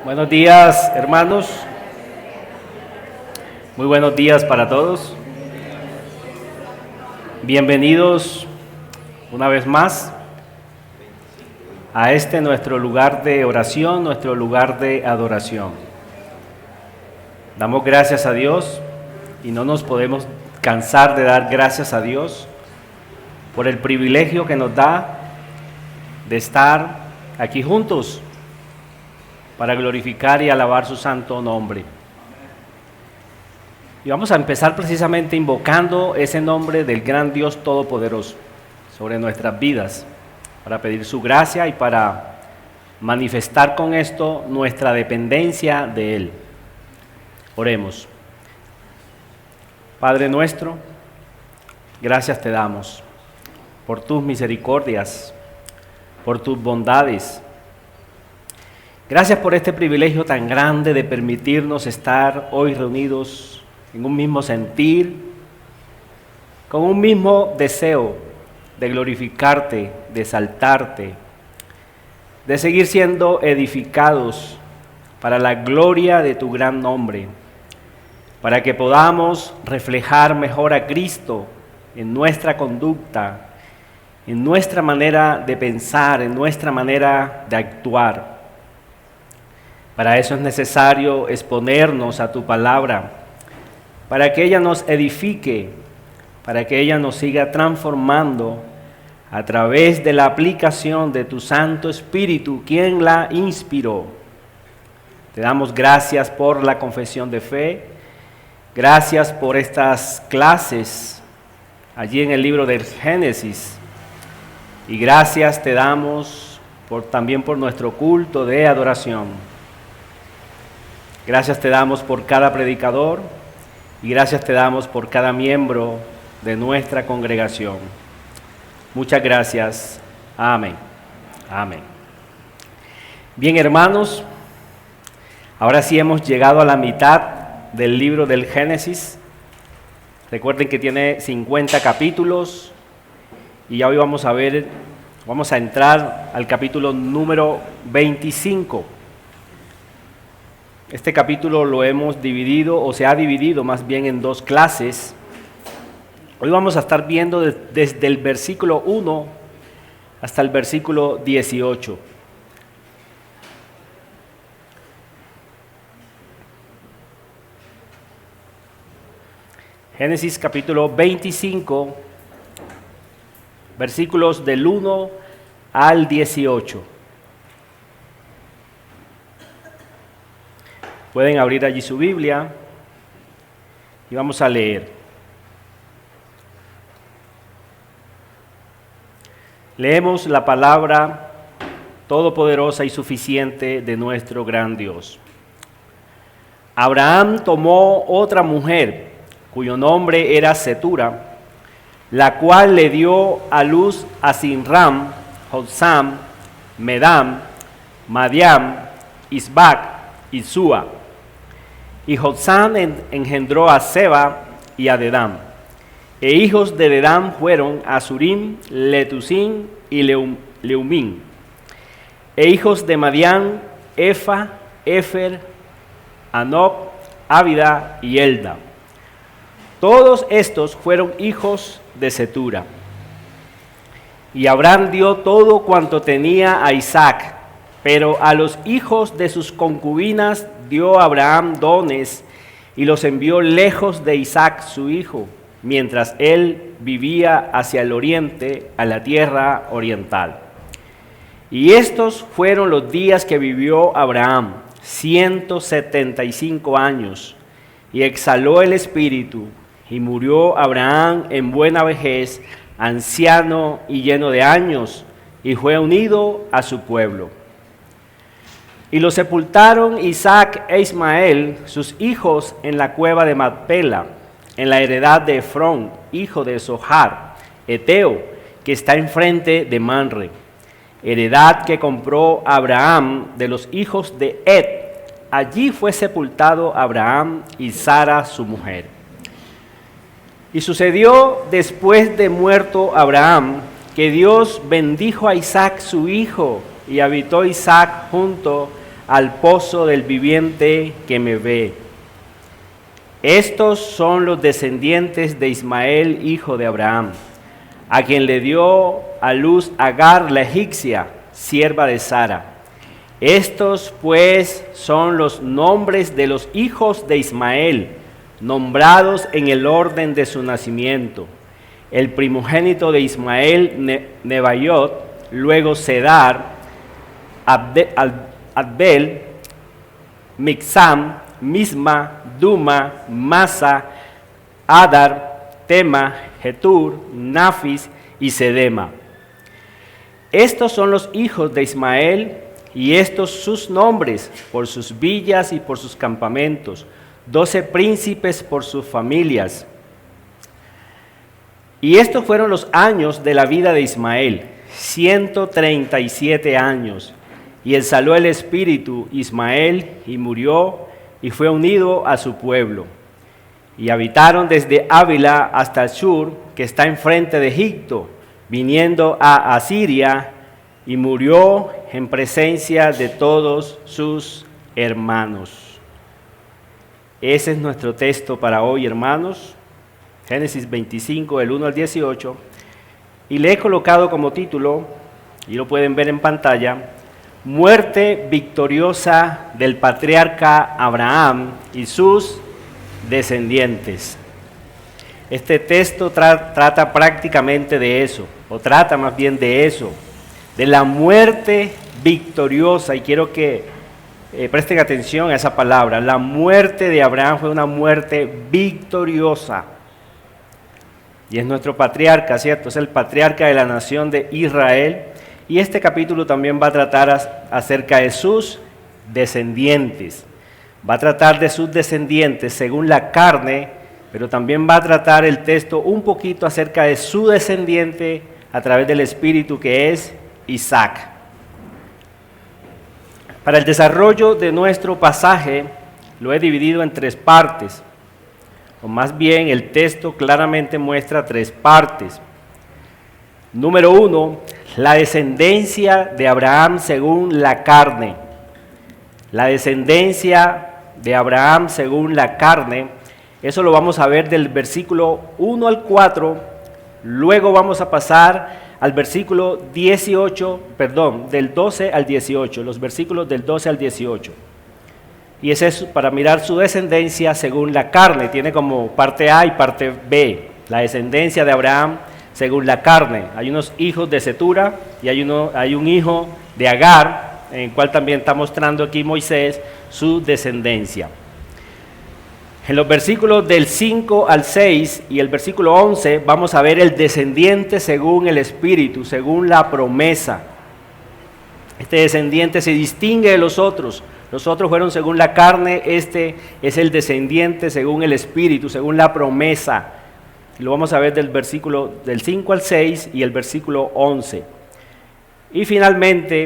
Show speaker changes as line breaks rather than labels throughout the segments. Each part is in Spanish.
Buenos días, hermanos. Muy buenos días para todos. Bienvenidos una vez más a este nuestro lugar de oración, nuestro lugar de adoración. Damos gracias a Dios y no nos podemos cansar de dar gracias a Dios por el privilegio que nos da de estar aquí juntos para glorificar y alabar su santo nombre. Y vamos a empezar precisamente invocando ese nombre del gran Dios Todopoderoso sobre nuestras vidas, para pedir su gracia y para manifestar con esto nuestra dependencia de Él. Oremos. Padre nuestro, gracias te damos por tus misericordias, por tus bondades. Gracias por este privilegio tan grande de permitirnos estar hoy reunidos en un mismo sentir, con un mismo deseo de glorificarte, de exaltarte, de seguir siendo edificados para la gloria de tu gran nombre, para que podamos reflejar mejor a Cristo en nuestra conducta, en nuestra manera de pensar, en nuestra manera de actuar. Para eso es necesario exponernos a tu palabra, para que ella nos edifique, para que ella nos siga transformando a través de la aplicación de tu Santo Espíritu, quien la inspiró. Te damos gracias por la confesión de fe, gracias por estas clases allí en el libro del Génesis, y gracias te damos también por nuestro culto de adoración. Gracias te damos por cada predicador y gracias te damos por cada miembro de nuestra congregación. Muchas gracias. Amén. Amén. Bien, hermanos, ahora sí hemos llegado a la mitad del libro del Génesis. Recuerden que tiene 50 capítulos y ya hoy vamos a entrar al capítulo número 25. Este capítulo lo hemos dividido, o se ha dividido más bien en dos clases. Hoy vamos a estar viendo desde el versículo 1 hasta el versículo 18. Génesis capítulo 25, versículos del 1 al 18. Pueden abrir allí su Biblia y vamos a leer. Leemos la palabra todopoderosa y suficiente de nuestro gran Dios. Abraham tomó otra mujer, cuyo nombre era Cetura, la cual le dio a luz a Sinram, Joksam, Medam, Madiam, Isbac y Sua. Y Joksam engendró a Seba y a Dedam. E hijos de Dedam fueron Asurim, Letusim y Leumim. E hijos de Madián, Efa, Efer, Anob, Ávida y Elda. Todos estos fueron hijos de Cetura. Y Abraham dio todo cuanto tenía a Isaac, pero a los hijos de sus concubinas dio Abraham dones y los envió lejos de Isaac su hijo, mientras él vivía hacia el oriente, a la tierra oriental. Y estos fueron los días que vivió Abraham, 175 años, y exhaló el espíritu, y murió Abraham en buena vejez, anciano y lleno de años, y fue unido a su pueblo. Y lo sepultaron Isaac e Ismael, sus hijos, en la cueva de Macpela, en la heredad de Efrón, hijo de Zohar, Eteo, que está enfrente de Manre, heredad que compró Abraham de los hijos de Ed. Allí fue sepultado Abraham y Sara su mujer. Y sucedió después de muerto Abraham, que Dios bendijo a Isaac su hijo, y habitó Isaac junto al pozo del viviente que me ve. Estos son los descendientes de Ismael, hijo de Abraham, a quien le dio a luz Agar la egipcia, sierva de Sara. Estos pues son los nombres de los hijos de Ismael, nombrados en el orden de su nacimiento. El primogénito de Ismael, Nebaiot, luego Cedar, Adbel, Mixam, Misma, Duma, Masa, Adar, Tema, Getur, Nafis y Sedema. Estos son los hijos de Ismael, y estos sus nombres, por sus villas y por sus campamentos, 12 príncipes por sus familias. Y estos fueron los años de la vida de Ismael, 137 años. Y exhaló el espíritu Ismael y murió y fue unido a su pueblo. Y habitaron desde Ávila hasta Shur, que está enfrente de Egipto, viniendo a Asiria, y murió en presencia de todos sus hermanos. Ese es nuestro texto para hoy, hermanos. Génesis 25, del 1 al 18. Y le he colocado como título, y lo pueden ver en pantalla, Muerte victoriosa del patriarca Abraham y sus descendientes. Este texto trata prácticamente de eso, o trata más bien de eso, de la muerte victoriosa, y quiero que presten atención a esa palabra. La muerte de Abraham fue una muerte victoriosa, y es nuestro patriarca, ¿cierto? Es el patriarca de la nación de Israel, y este capítulo también va a tratar acerca de sus descendientes. Va a tratar de sus descendientes según la carne, pero también va a tratar el texto un poquito acerca de su descendiente a través del Espíritu, que es Isaac. Para el desarrollo de nuestro pasaje lo he dividido en 3 partes, o más bien el texto claramente muestra 3 partes. Número 1, la descendencia de Abraham según la carne. La descendencia de Abraham según la carne, eso lo vamos a ver del versículo 1 al 4, luego vamos a pasar al versículo 18, del 12 al 18, los versículos del 12 al 18. Y ese es para mirar su descendencia según la carne, tiene como parte A y parte B, la descendencia de Abraham según la carne. Hay unos hijos de Cetura y hay un hijo de Agar, en el cual también está mostrando aquí Moisés su descendencia. En los versículos del 5 al 6 y el versículo 11 vamos a ver el descendiente según el Espíritu, según la promesa. Este descendiente se distingue de los otros. Los otros fueron según la carne, este es el descendiente según el Espíritu, según la promesa. Lo vamos a ver del versículo del 5 al 6 y el versículo 11. Y finalmente,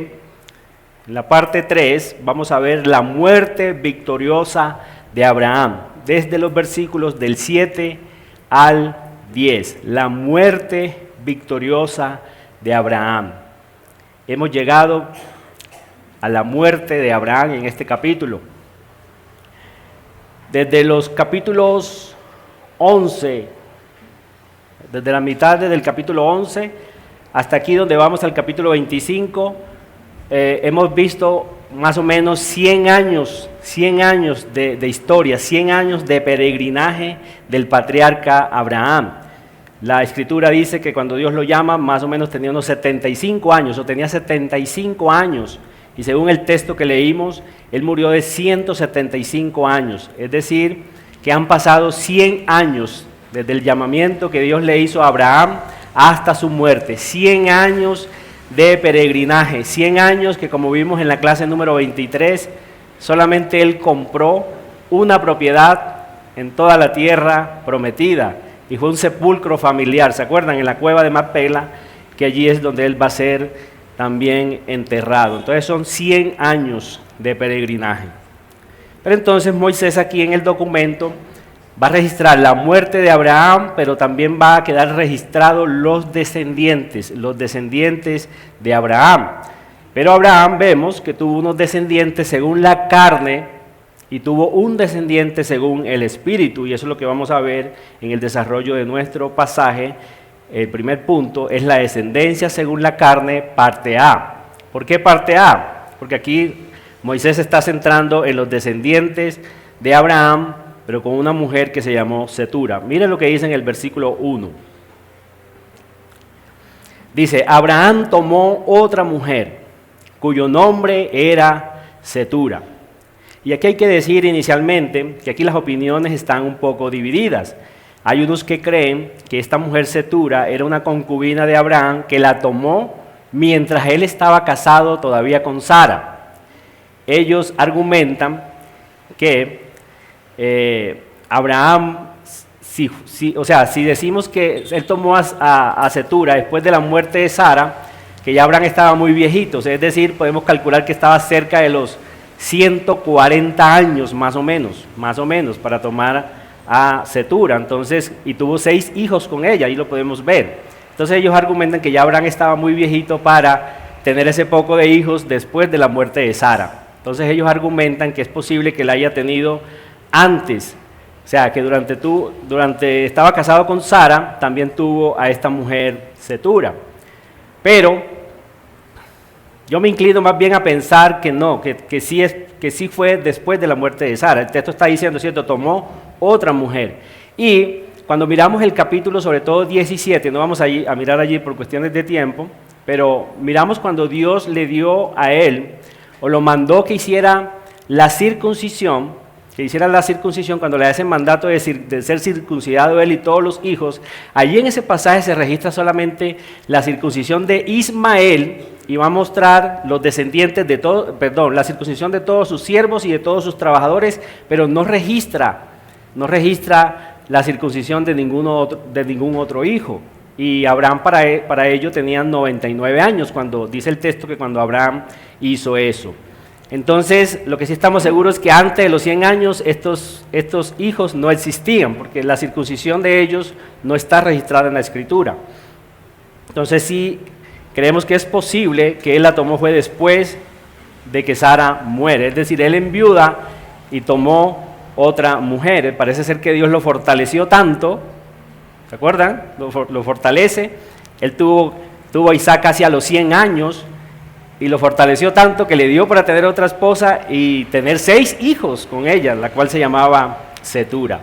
en la parte 3, vamos a ver la muerte victoriosa de Abraham, desde los versículos del 7 al 10, la muerte victoriosa de Abraham. Hemos llegado a la muerte de Abraham en este capítulo. Desde los capítulos 11, desde la mitad del capítulo 11 hasta aquí donde vamos al capítulo 25, hemos visto más o menos 100 años de historia, 100 años de peregrinaje del patriarca Abraham. La escritura dice que cuando Dios lo llama, más o menos tenía unos 75 años, o tenía 75 años, y según el texto que leímos, él murió de 175 años, es decir, que han pasado 100 años desde el llamamiento que Dios le hizo a Abraham hasta su muerte, 100 años de peregrinaje, 100 años que, como vimos en la clase número 23, solamente él compró una propiedad en toda la tierra prometida, y fue un sepulcro familiar. ¿Se acuerdan? En la cueva de Macpela, que allí es donde él va a ser también enterrado. Entonces son 100 años de peregrinaje. Pero entonces Moisés aquí en el documento va a registrar la muerte de Abraham, pero también va a quedar registrado los descendientes de Abraham. Pero Abraham vemos que tuvo unos descendientes según la carne y tuvo un descendiente según el espíritu, y eso es lo que vamos a ver en el desarrollo de nuestro pasaje. El primer punto es la descendencia según la carne, parte A. ¿Por qué parte A? Porque aquí Moisés está centrando en los descendientes de Abraham, pero con una mujer que se llamó Cetura. Miren lo que dice en el versículo 1. Dice, Abraham tomó otra mujer, cuyo nombre era Cetura. Y aquí hay que decir inicialmente que aquí las opiniones están un poco divididas. Hay unos que creen que esta mujer Cetura era una concubina de Abraham que la tomó mientras él estaba casado todavía con Sara. Ellos argumentan que Abraham, si decimos que él tomó a Cetura después de la muerte de Sara, que ya Abraham estaba muy viejito, es decir, podemos calcular que estaba cerca de los 140 años más o menos, para tomar a Cetura. Entonces, y tuvo 6 hijos con ella, ahí lo podemos ver. Entonces ellos argumentan que ya Abraham estaba muy viejito para tener ese poco de hijos después de la muerte de Sara. Entonces ellos argumentan que es posible que la haya tenido antes, o sea, que durante estaba casado con Sara, también tuvo a esta mujer Cetura. Pero yo me inclino más bien a pensar que no, que sí fue después de la muerte de Sara. El texto está diciendo, ¿cierto? Tomó otra mujer. Y cuando miramos el capítulo, sobre todo 17, no vamos a mirar allí por cuestiones de tiempo, pero miramos cuando Dios le dio a él, o lo mandó que hiciera la circuncisión, cuando le da ese mandato de ser circuncidado él y todos los hijos. Allí en ese pasaje se registra solamente la circuncisión de Ismael, y va a mostrar los descendientes de la circuncisión de todos sus siervos y de todos sus trabajadores, pero no registra la circuncisión de ningún otro hijo. Y Abraham para ello tenía 99 años, cuando dice el texto que cuando Abraham hizo eso. Entonces, lo que sí estamos seguros es que antes de los 100 años estos hijos no existían, porque la circuncisión de ellos no está registrada en la Escritura. Entonces sí, creemos que es posible que él la tomó fue después de que Sara muere, es decir, él enviuda y tomó otra mujer. Parece ser que Dios lo fortaleció tanto, ¿se acuerdan? Lo fortalece. Él tuvo a Isaac casi a los 100 años y lo fortaleció tanto que le dio para tener otra esposa y tener 6 hijos con ella, la cual se llamaba Cetura.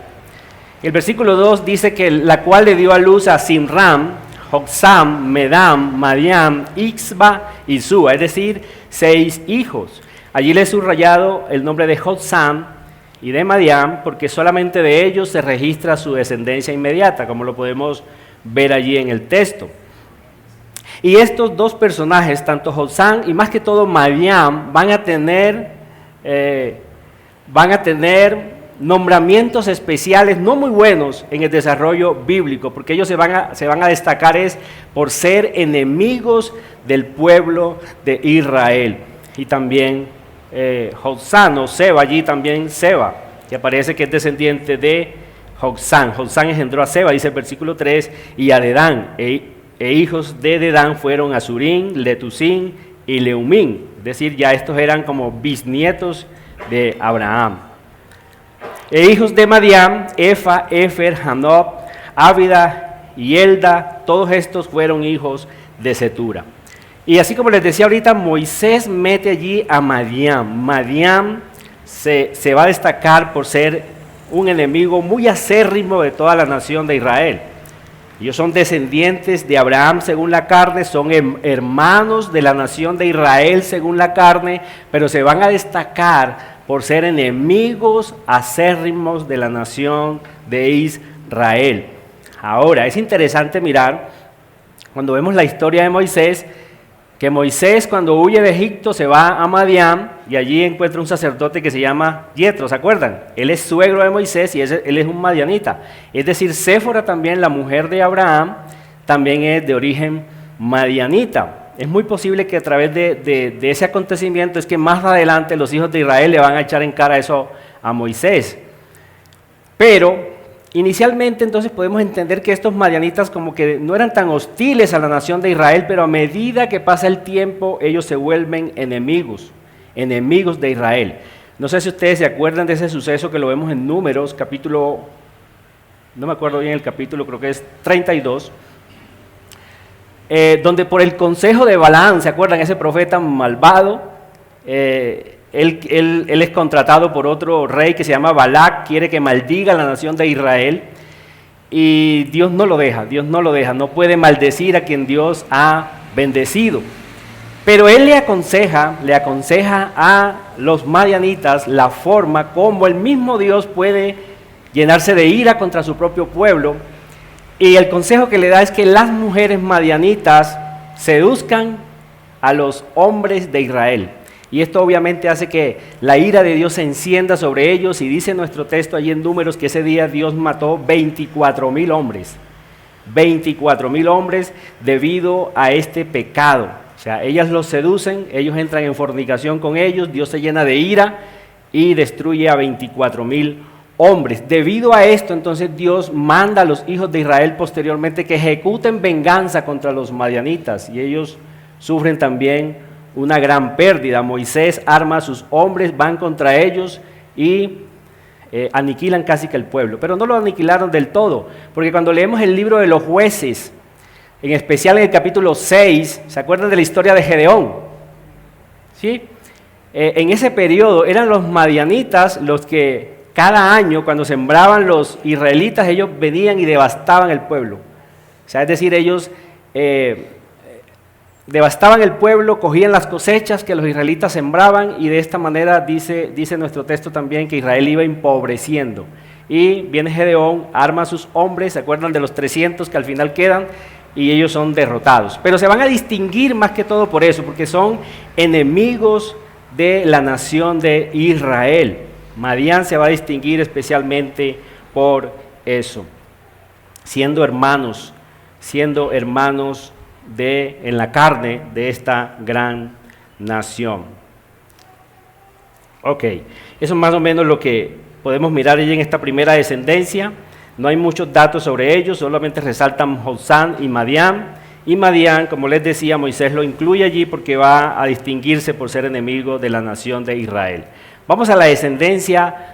El versículo 2 dice que la cual le dio a luz a Simram, Joksam, Medam, Madiam, Ixba y Sua, es decir, 6 hijos. Allí le he subrayado el nombre de Joksam y de Madiam, porque solamente de ellos se registra su descendencia inmediata, como lo podemos ver allí en el texto. Y estos dos personajes, tanto Joksam y más que todo Madiam, van a tener nombramientos especiales no muy buenos en el desarrollo bíblico, porque ellos se van a destacar por ser enemigos del pueblo de Israel. Y también Joksam o Seba, allí también Seba, que aparece que es descendiente de Joksam. Joksam engendró a Seba, dice el versículo 3, y a Dedán, e hijos de Dedán fueron Azurín, Letusín y Leumín, es decir, ya estos eran como bisnietos de Abraham. E hijos de Madiam, Efa, Efer, Hanob, Ávida y Elda, todos estos fueron hijos de Cetura. Y así como les decía ahorita, Moisés mete allí a Madiam. Madiam se va a destacar por ser un enemigo muy acérrimo de toda la nación de Israel. Ellos son descendientes de Abraham según la carne, son hermanos de la nación de Israel según la carne, pero se van a destacar por ser enemigos acérrimos de la nación de Israel. Ahora, es interesante mirar, cuando vemos la historia de Moisés, que Moisés cuando huye de Egipto se va a Madián y allí encuentra un sacerdote que se llama Yetro, ¿se acuerdan? Él es suegro de Moisés y él es un madianita. Es decir, Séfora también, la mujer de Abraham, también es de origen madianita. Es muy posible que a través de ese acontecimiento es que más adelante los hijos de Israel le van a echar en cara eso a Moisés. Pero Inicialmente entonces podemos entender que estos madianitas como que no eran tan hostiles a la nación de Israel, pero a medida que pasa el tiempo ellos se vuelven enemigos de Israel. No sé si ustedes se acuerdan de ese suceso que lo vemos en Números, capítulo, no me acuerdo bien el capítulo, creo que es 32, donde por el consejo de Balaam, ¿se acuerdan? Ese profeta malvado, él es contratado por otro rey que se llama Balac, quiere que maldiga a la nación de Israel, y Dios no lo deja, no puede maldecir a quien Dios ha bendecido. Pero él le aconseja a los madianitas la forma como el mismo Dios puede llenarse de ira contra su propio pueblo, y el consejo que le da es que las mujeres madianitas seduzcan a los hombres de Israel. Y esto obviamente hace que la ira de Dios se encienda sobre ellos, y dice nuestro texto allí en Números que ese día Dios mató 24,000 hombres. 24,000 hombres debido a este pecado. O sea, ellas los seducen, ellos entran en fornicación con ellos, Dios se llena de ira y destruye a 24,000 hombres. Debido a esto, entonces Dios manda a los hijos de Israel posteriormente que ejecuten venganza contra los madianitas, y ellos sufren también una gran pérdida. Moisés arma a sus hombres, van contra ellos y aniquilan casi que el pueblo, pero no lo aniquilaron del todo, porque cuando leemos el libro de los Jueces, en especial en el capítulo 6, ¿se acuerdan de la historia de Gedeón? ¿Sí? En ese periodo eran los madianitas los que cada año, cuando sembraban los israelitas, ellos venían y devastaban el pueblo. O sea, es decir, ellos devastaban el pueblo, cogían las cosechas que los israelitas sembraban, y de esta manera dice nuestro texto también que Israel iba empobreciendo. Y viene Gedeón, arma a sus hombres, ¿se acuerdan de los 300 que al final quedan? Y ellos son derrotados. Pero se van a distinguir más que todo por eso, porque son enemigos de la nación de Israel. Madián se va a distinguir especialmente por eso, siendo hermanos en la carne de esta gran nación. Ok, eso es más o menos lo que podemos mirar allí en esta primera descendencia. No hay muchos datos sobre ellos, solamente resaltan Josán y Madián. Y Madián, como les decía, Moisés lo incluye allí porque va a distinguirse por ser enemigo de la nación de Israel. Vamos a la descendencia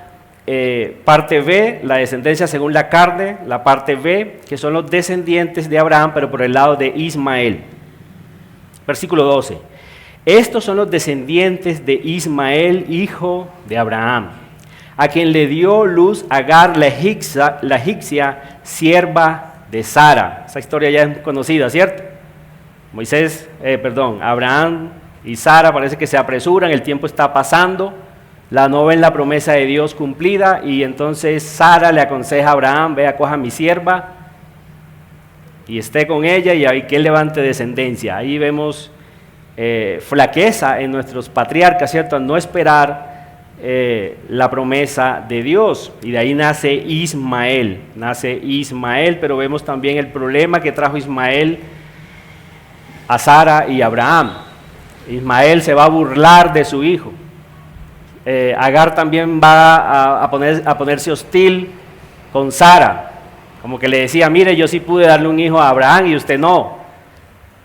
parte B, la descendencia según la carne, la parte B, que son los descendientes de Abraham, pero por el lado de Ismael. Versículo 12. Estos son los descendientes de Ismael, hijo de Abraham, a quien le dio luz Agar la egipcia, sierva de Sara. Esa historia ya es conocida, ¿cierto? Abraham y Sara parece que se apresuran, el tiempo está pasando, no ven la promesa de Dios cumplida, y entonces Sara le aconseja a Abraham: vea, coja mi sierva y esté con ella, y ahí que él levante descendencia. Ahí vemos flaqueza en nuestros patriarcas, ¿cierto? Al no esperar la promesa de Dios, y de ahí nace Ismael, pero vemos también el problema que trajo Ismael a Sara y Abraham. Ismael se va a burlar de su hijo. Agar también va a ponerse hostil con Sara, como que le decía: mire, yo sí pude darle un hijo a Abraham y usted no.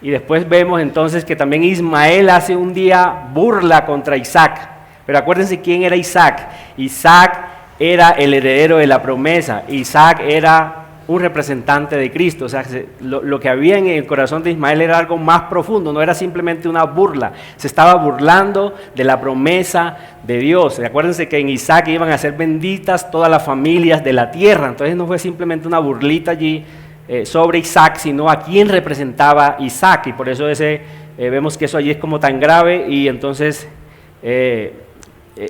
Y después vemos entonces que también Ismael hace un día burla contra Isaac. Pero acuérdense quién era Isaac. Isaac era el heredero de la promesa. Isaac era un representante de Cristo. O sea, lo que había en el corazón de Ismael era algo más profundo, no era simplemente una burla. Se estaba burlando de la promesa de Dios. Acuérdense que en Isaac iban a ser benditas todas las familias de la tierra. Entonces no fue simplemente una burlita allí sobre Isaac, sino a quién representaba Isaac. Y por eso vemos que eso allí es como tan grave, y entonces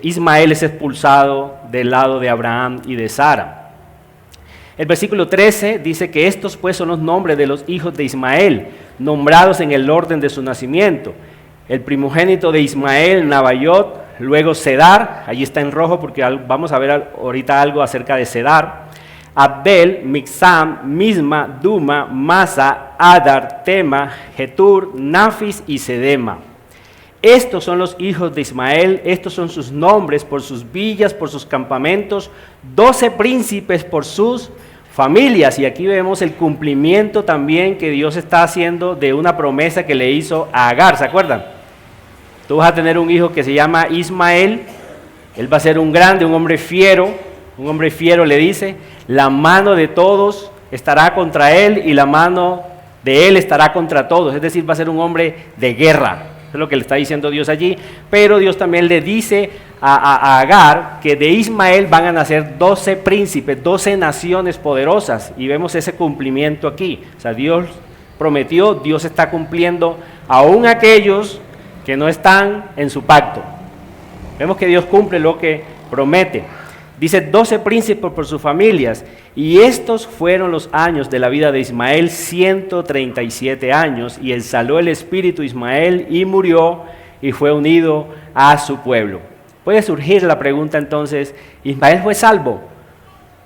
Ismael es expulsado del lado de Abraham y de Sara. El versículo 13 dice que estos pues son los nombres de los hijos de Ismael, nombrados en el orden de su nacimiento. El primogénito de Ismael, Nabaiot, luego Cedar, allí está en rojo porque vamos a ver ahorita algo acerca de Cedar. Abdel, Mixam, Misma, Duma, Masa, Adar, Tema, Getur, Nafis y Sedema. Estos son los hijos de Ismael, estos son sus nombres por sus villas, por sus campamentos, 12 príncipes por sus familias. Y aquí vemos el cumplimiento también que Dios está haciendo de una promesa que le hizo a Agar, ¿se acuerdan? Tú vas a tener un hijo que se llama Ismael, él va a ser un grande, un hombre fiero le dice, la mano de todos estará contra él y la mano de él estará contra todos, es decir, va a ser un hombre de guerra, es lo que le está diciendo Dios allí, pero Dios también le dice a Agar que de Ismael van a nacer 12 príncipes, 12 naciones poderosas, y vemos ese cumplimiento aquí, o sea, Dios prometió, Dios está cumpliendo aún aquellos que no están en su pacto. Vemos que Dios cumple lo que promete. Dice 12 príncipes por sus familias, y estos fueron los años de la vida de Ismael, 137 años, y exhaló el espíritu Ismael y murió y fue unido a su pueblo. Puede surgir la pregunta entonces, ¿Ismael fue salvo?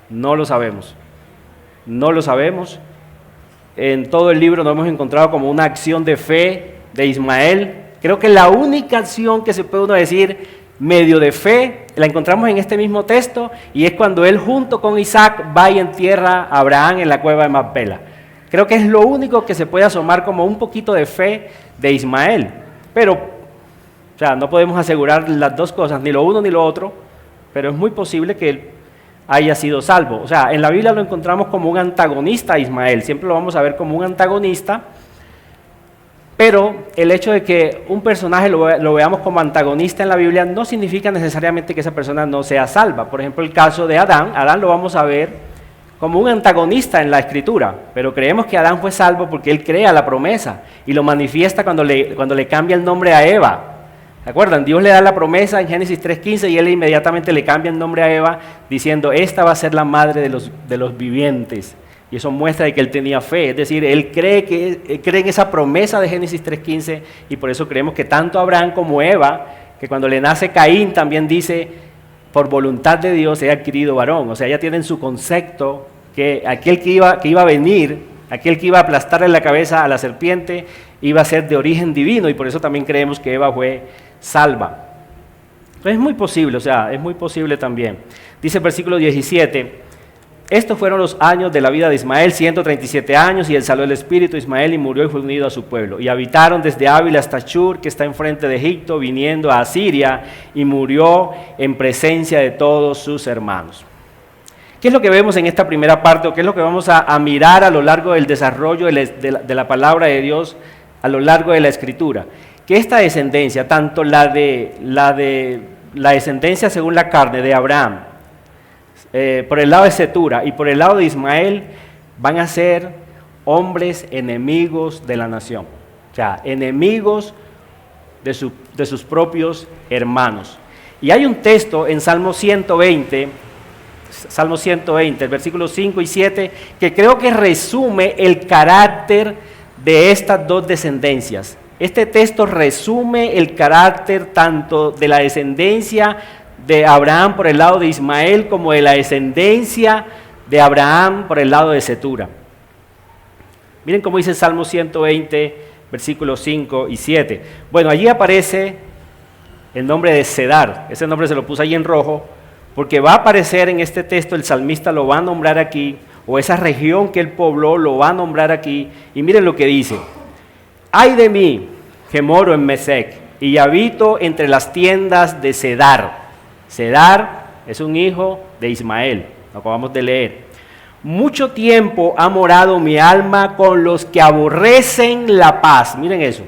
No lo sabemos, no lo sabemos. En todo el libro nos hemos encontrado como una acción de fe de Ismael. Creo que la única acción que se puede uno decir medio de fe, la encontramos en este mismo texto, y es cuando él junto con Isaac va y entierra a Abraham en la cueva de Macpela. Creo que es lo único que se puede asomar como un poquito de fe de Ismael, pero o sea, no podemos asegurar las dos cosas, ni lo uno ni lo otro, pero es muy posible que él haya sido salvo. O sea, en la Biblia lo encontramos como un antagonista a Ismael, siempre lo vamos a ver como un antagonista. Pero el hecho de que un personaje lo veamos como antagonista en la Biblia no significa necesariamente que esa persona no sea salva. Por ejemplo, el caso de Adán. Adán lo vamos a ver como un antagonista en la Escritura, pero creemos que Adán fue salvo porque él crea la promesa y lo manifiesta cuando le cambia el nombre a Eva. ¿Se acuerdan? Dios le da la promesa en Génesis 3:15 y él inmediatamente le cambia el nombre a Eva diciendo, esta va a ser la madre de los vivientes. Y eso muestra de que él tenía fe, es decir, él cree en esa promesa de Génesis 3:15, y por eso creemos que tanto Abraham como Eva, que cuando le nace Caín también dice, por voluntad de Dios he adquirido varón. O sea, ya tienen su concepto que aquel que iba a venir, aquel que iba a aplastarle la cabeza a la serpiente, iba a ser de origen divino, y por eso también creemos que Eva fue salva. Entonces es muy posible, o sea, es muy posible también. Dice el versículo 17, estos fueron los años de la vida de Ismael, 137 años, y exhaló el espíritu Ismael y murió y fue unido a su pueblo. Y habitaron desde Ávila hasta Shur, que está enfrente de Egipto, viniendo a Asiria, y murió en presencia de todos sus hermanos. ¿Qué es lo que vemos en esta primera parte, o qué es lo que vamos a mirar a lo largo del desarrollo de la palabra de Dios, a lo largo de la Escritura? Que esta descendencia, tanto la descendencia según la carne de Abraham, por el lado de Cetura y por el lado de Ismael, van a ser hombres enemigos de la nación, o sea, enemigos de sus propios hermanos. Y hay un texto en Salmo 120, el versículo 5 y 7, que creo que resume el carácter de estas dos descendencias. Este texto resume el carácter tanto de la descendencia de Abraham por el lado de Ismael, como de la descendencia de Abraham por el lado de Cetura. Miren cómo dice el Salmo 120, versículos 5 y 7. Bueno, allí aparece el nombre de Cedar, ese nombre se lo puse ahí en rojo, porque va a aparecer en este texto, el salmista lo va a nombrar aquí, o esa región que él pobló lo va a nombrar aquí, y miren lo que dice: ay de mí, que moro en Mesec, y habito entre las tiendas de Cedar. Cedar es un hijo de Ismael, lo acabamos de leer. Mucho tiempo ha morado mi alma con los que aborrecen la paz. Miren eso.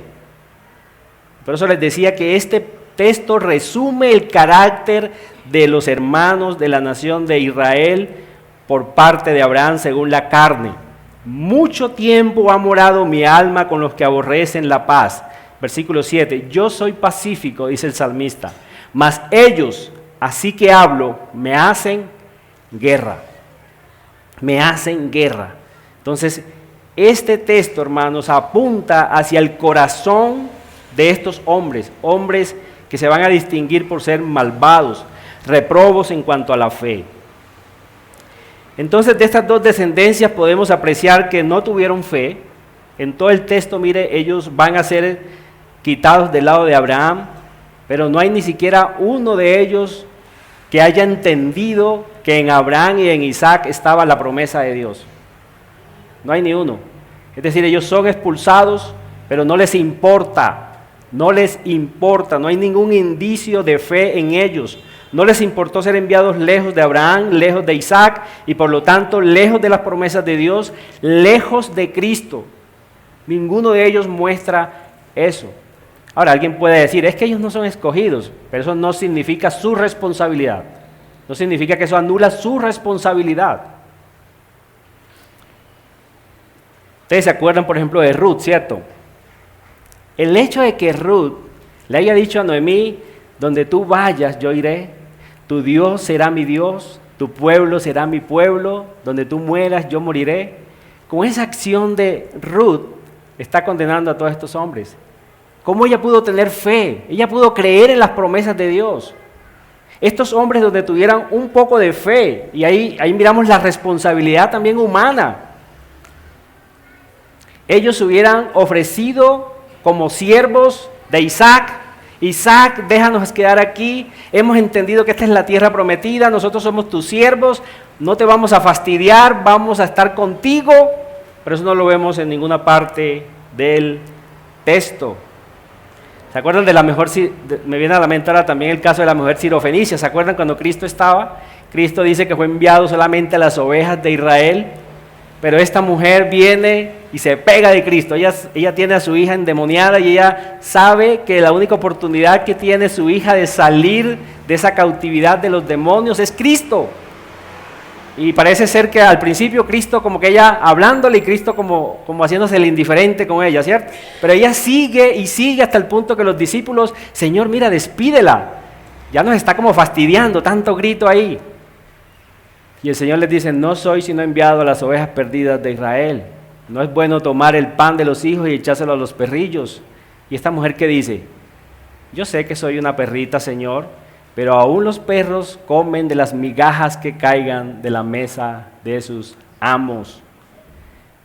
Por eso les decía que este texto resume el carácter de los hermanos de la nación de Israel por parte de Abraham según la carne. Mucho tiempo ha morado mi alma con los que aborrecen la paz. Versículo 7, yo soy pacífico, dice el salmista, mas ellos, así que hablo, me hacen guerra. Me hacen guerra. Entonces, este texto, hermanos, apunta hacia el corazón de estos hombres, hombres que se van a distinguir por ser malvados, reprobos en cuanto a la fe. Entonces, de estas dos descendencias podemos apreciar que no tuvieron fe. En todo el texto, mire, ellos van a ser quitados del lado de Abraham, pero no hay ni siquiera uno de ellos que haya entendido que en Abraham y en Isaac estaba la promesa de Dios. No hay ni uno. Es decir, ellos son expulsados, pero no les importa, no hay ningún indicio de fe en ellos. No les importó ser enviados lejos de Abraham, lejos de Isaac, y por lo tanto lejos de las promesas de Dios, lejos de Cristo. Ninguno de ellos muestra eso. Ahora, alguien puede decir, es que ellos no son escogidos, pero eso no significa su responsabilidad. No significa que eso anula su responsabilidad. Ustedes se acuerdan, por ejemplo, de Ruth, ¿cierto? El hecho de que Ruth le haya dicho a Noemí, donde tú vayas, yo iré, tu Dios será mi Dios, tu pueblo será mi pueblo, donde tú mueras, yo moriré. Con esa acción de Ruth, está condenando a todos estos hombres. ¿Cómo ella pudo tener fe? Ella pudo creer en las promesas de Dios. Estos hombres donde tuvieran un poco de fe, y ahí miramos la responsabilidad también humana. Ellos se hubieran ofrecido como siervos de Isaac. Isaac, déjanos quedar aquí, hemos entendido que esta es la tierra prometida, nosotros somos tus siervos, no te vamos a fastidiar, vamos a estar contigo, pero eso no lo vemos en ninguna parte del texto. ¿Se acuerdan de la mujer? Me viene a la mente ahora también el caso de la mujer sirofenicia. ¿Se acuerdan cuando Cristo estaba? Cristo dice que fue enviado solamente a las ovejas de Israel, pero esta mujer viene y se pega de Cristo. Ella tiene a su hija endemoniada y ella sabe que la única oportunidad que tiene su hija de salir de esa cautividad de los demonios es Cristo. Y parece ser que al principio Cristo como que ella hablándole y Cristo como haciéndose el indiferente con ella, ¿cierto? Pero ella sigue y sigue hasta el punto que los discípulos, Señor, mira, despídela. Ya nos está como fastidiando, tanto grito ahí. Y el Señor les dice, no soy sino enviado a las ovejas perdidas de Israel. No es bueno tomar el pan de los hijos y echárselo a los perrillos. Y esta mujer que dice, yo sé que soy una perrita, Señor, pero aún los perros comen de las migajas que caigan de la mesa de sus amos.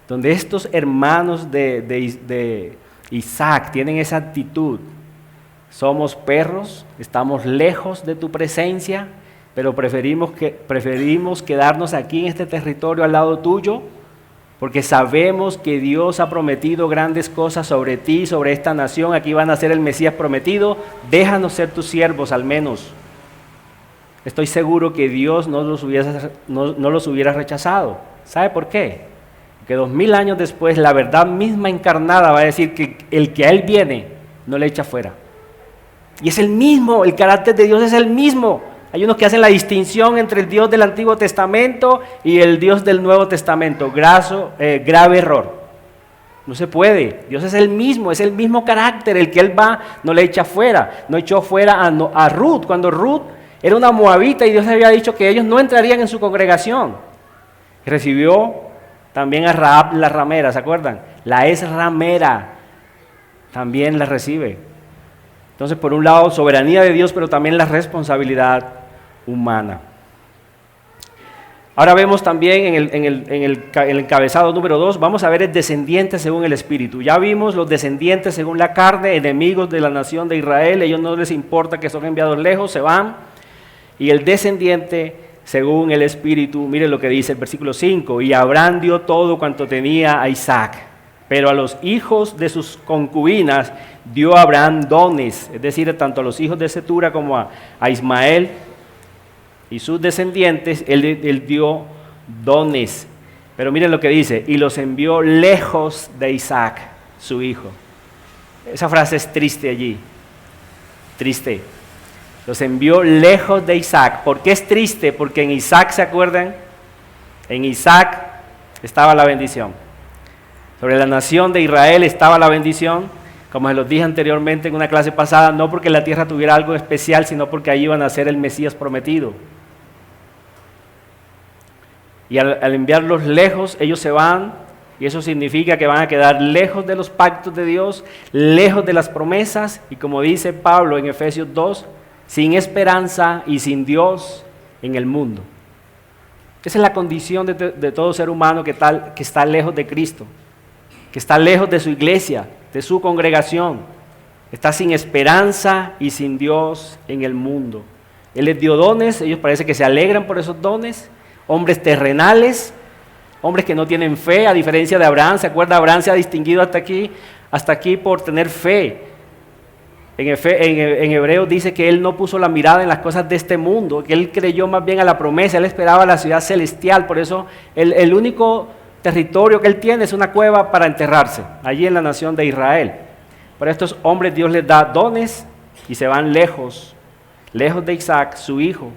Donde estos hermanos de Isaac tienen esa actitud. Somos perros, estamos lejos de tu presencia, pero preferimos quedarnos aquí en este territorio al lado tuyo, porque sabemos que Dios ha prometido grandes cosas sobre ti, sobre esta nación. Aquí van a ser el Mesías prometido, déjanos ser tus siervos al menos. Estoy seguro que Dios no los hubiera rechazado. ¿Sabe por qué? Porque 2000 años después la verdad misma encarnada va a decir que el que a Él viene no le echa fuera. Y es el mismo, el carácter de Dios es el mismo. Hay unos que hacen la distinción entre el Dios del Antiguo Testamento y el Dios del Nuevo Testamento. Grave error. No se puede. Dios es el mismo carácter. El que Él va no le echa fuera. No echó fuera a Ruth. Cuando Ruth era una moabita y Dios le había dicho que ellos no entrarían en su congregación. Recibió también a Rahab la ramera, ¿se acuerdan? La ex ramera también la recibe. Entonces, por un lado, soberanía de Dios, pero también la responsabilidad humana. Ahora vemos también en el encabezado número 2, vamos a ver el descendiente según el Espíritu. Ya vimos los descendientes según la carne, enemigos de la nación de Israel, ellos no les importa que son enviados lejos, se van. Y el descendiente según el Espíritu, miren lo que dice el versículo 5, y Abraham dio todo cuanto tenía a Isaac, pero a los hijos de sus concubinas dio Abraham dones, es decir, tanto a los hijos de Cetura como a Ismael y sus descendientes, él dio dones. Pero miren lo que dice, y los envió lejos de Isaac, su hijo. Esa frase es triste allí, triste. Los envió lejos de Isaac. ¿Por qué es triste? Porque en Isaac, ¿se acuerdan? En Isaac estaba la bendición. Sobre la nación de Israel estaba la bendición. Como se los dije anteriormente en una clase pasada, no porque la tierra tuviera algo especial, sino porque ahí iban a ser el Mesías prometido. Y al enviarlos lejos, ellos se van, y eso significa que van a quedar lejos de los pactos de Dios, lejos de las promesas, y como dice Pablo en Efesios 2, sin esperanza y sin Dios en el mundo. Esa es la condición de todo ser humano que está lejos de Cristo, que está lejos de su iglesia, de su congregación, está sin esperanza y sin Dios en el mundo. Él les dio dones, ellos parece que se alegran por esos dones, hombres terrenales, hombres que no tienen fe, a diferencia de Abraham. ¿Se acuerda? Abraham se ha distinguido hasta aquí por tener fe. En Hebreos dice que él no puso la mirada en las cosas de este mundo, que él creyó más bien a la promesa, él esperaba la ciudad celestial. Por eso el único territorio que él tiene es una cueva para enterrarse, allí en la nación de Israel. Pero a estos hombres Dios les da dones y se van lejos de Isaac, su hijo.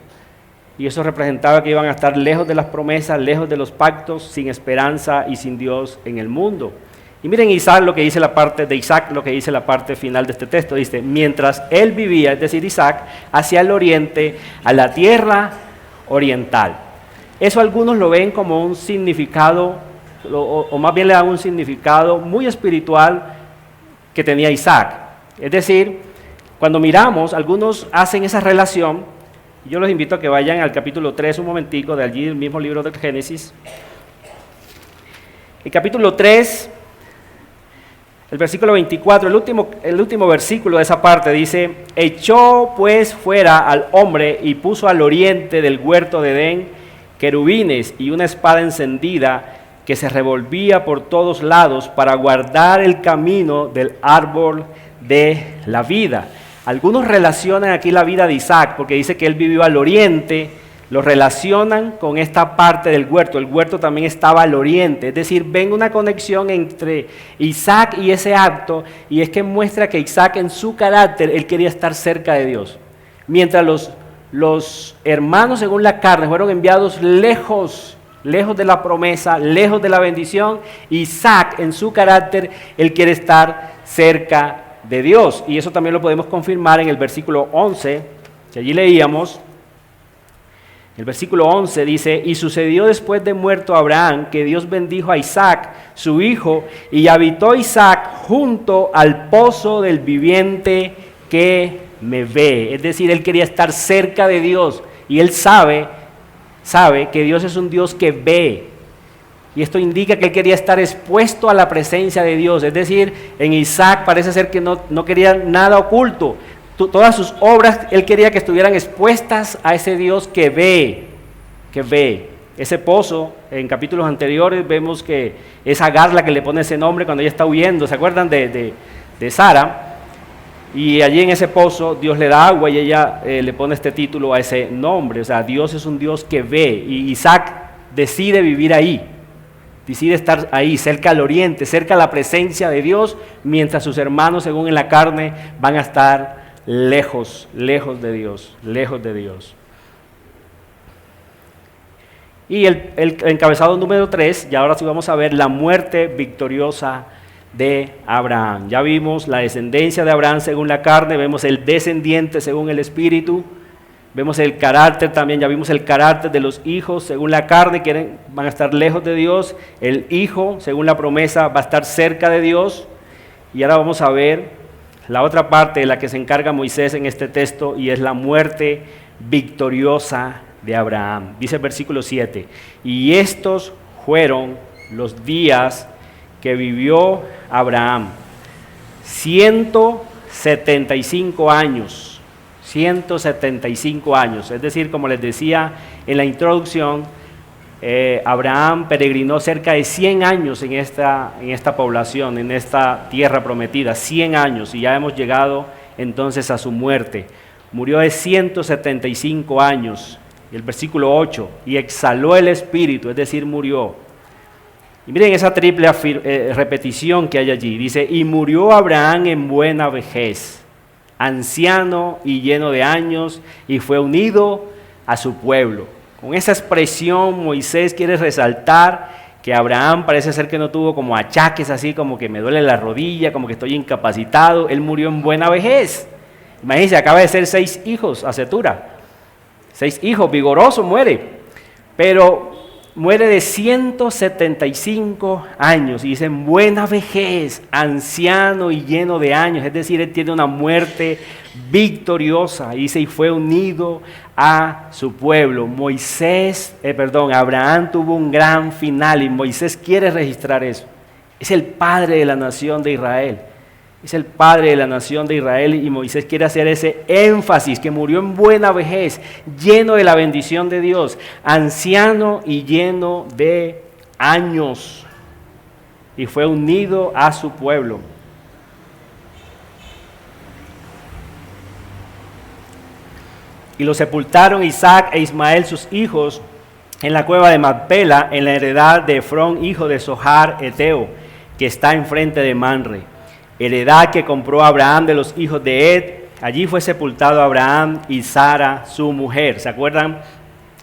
Y eso representaba que iban a estar lejos de las promesas, lejos de los pactos, sin esperanza y sin Dios en el mundo. Y miren Isaac lo que dice la parte final de este texto. Dice, mientras él vivía, es decir, Isaac, hacia el oriente, a la tierra oriental. Eso algunos lo ven como un significado, o más bien le dan un significado muy espiritual que tenía Isaac. Es decir, cuando miramos, algunos hacen esa relación. Yo los invito a que vayan al capítulo 3 un momentico, de allí el mismo libro del Génesis. El capítulo 3, el versículo 24, el último versículo de esa parte dice, echó pues fuera al hombre y puso al oriente del huerto de Edén querubines y una espada encendida que se revolvía por todos lados para guardar el camino del árbol de la vida. Algunos relacionan aquí la vida de Isaac, porque dice que él vivió al oriente, lo relacionan con esta parte del huerto. El huerto también estaba al oriente, es decir, ven una conexión entre Isaac y ese acto, y es que muestra que Isaac en su carácter, él quería estar cerca de Dios. Mientras los hermanos según la carne fueron enviados lejos de la promesa, lejos de la bendición, Isaac en su carácter, él quiere estar cerca de Dios. Y eso también lo podemos confirmar en el versículo 11, que allí leíamos. El versículo 11 dice, y sucedió después de muerto Abraham, que Dios bendijo a Isaac, su hijo, y habitó Isaac junto al pozo del viviente que me ve. Es decir, él quería estar cerca de Dios, y él sabe que Dios es un Dios que ve. Y esto indica que él quería estar expuesto a la presencia de Dios. Es decir, en Isaac parece ser que no quería nada oculto. Todas sus obras, él quería que estuvieran expuestas a ese Dios que ve. Ese pozo, en capítulos anteriores vemos que es Agar la que le pone ese nombre cuando ella está huyendo. ¿Se acuerdan de Sara? Y allí en ese pozo Dios le da agua y ella le pone este título a ese nombre. O sea, Dios es un Dios que ve. Y Isaac decide vivir ahí. Decide estar ahí, cerca al oriente, cerca a la presencia de Dios, mientras sus hermanos, según en la carne, van a estar lejos de Dios. Y el encabezado número 3, y ahora sí vamos a ver la muerte victoriosa de Abraham. Ya vimos la descendencia de Abraham según la carne, vemos el descendiente según el espíritu. Vemos el carácter también, ya vimos el carácter de los hijos según la carne, van a estar lejos de Dios. El hijo, según la promesa, va a estar cerca de Dios. Y ahora vamos a ver la otra parte de la que se encarga Moisés en este texto, y es la muerte victoriosa de Abraham. Dice el versículo 7, y estos fueron los días que vivió Abraham, 175 años. 175 años, es decir, como les decía en la introducción, Abraham peregrinó cerca de 100 años en esta población, en esta tierra prometida, 100 años, y ya hemos llegado entonces a su muerte. Murió de 175 años, y el versículo 8, y exhaló el espíritu, es decir, murió. Y miren esa triple repetición que hay allí, dice, y murió Abraham en buena vejez, anciano y lleno de años, y fue unido a su pueblo. Con esa expresión Moisés quiere resaltar que Abraham parece ser que no tuvo como achaques así, como que me duele la rodilla, como que estoy incapacitado. Él murió en buena vejez. Imagínense, acaba de ser 6 hijos a Cetura. 6 hijos, vigoroso, muere. Pero muere de 175 años, y dice en buena vejez, anciano y lleno de años, es decir, él tiene una muerte victoriosa, y dice, y fue unido a su pueblo. Abraham tuvo un gran final, y Moisés quiere registrar eso. Es el padre de la nación de Israel. Es el padre de la nación de Israel y Moisés quiere hacer ese énfasis, que murió en buena vejez, lleno de la bendición de Dios, anciano y lleno de años, y fue unido a su pueblo. Y lo sepultaron Isaac e Ismael, sus hijos, en la cueva de Macpela, en la heredad de Efrón, hijo de Zohar Eteo, que está enfrente de Manre. Heredad que compró Abraham de los hijos de Ed. Allí fue sepultado Abraham y Sara, su mujer. ¿Se acuerdan?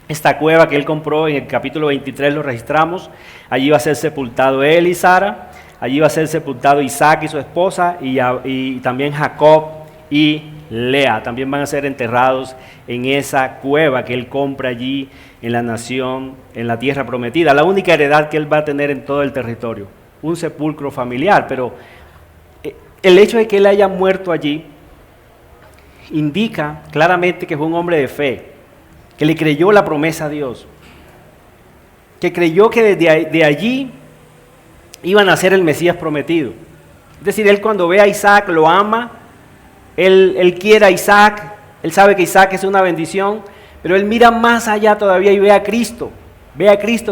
Esta cueva que él compró en el capítulo 23 lo registramos. Allí va a ser sepultado él y Sara. Allí va a ser sepultado Isaac y su esposa y también Jacob y Lea. También van a ser enterrados en esa cueva que él compra allí en la nación, en la tierra prometida. La única heredad que él va a tener en todo el territorio. Un sepulcro familiar, pero el hecho de que él haya muerto allí indica claramente que fue un hombre de fe, que le creyó la promesa a Dios, que creyó que de allí iban a ser el Mesías prometido. Es decir, él cuando ve a Isaac lo ama, él quiere a Isaac, él sabe que Isaac es una bendición, pero él mira más allá todavía y ve a Cristo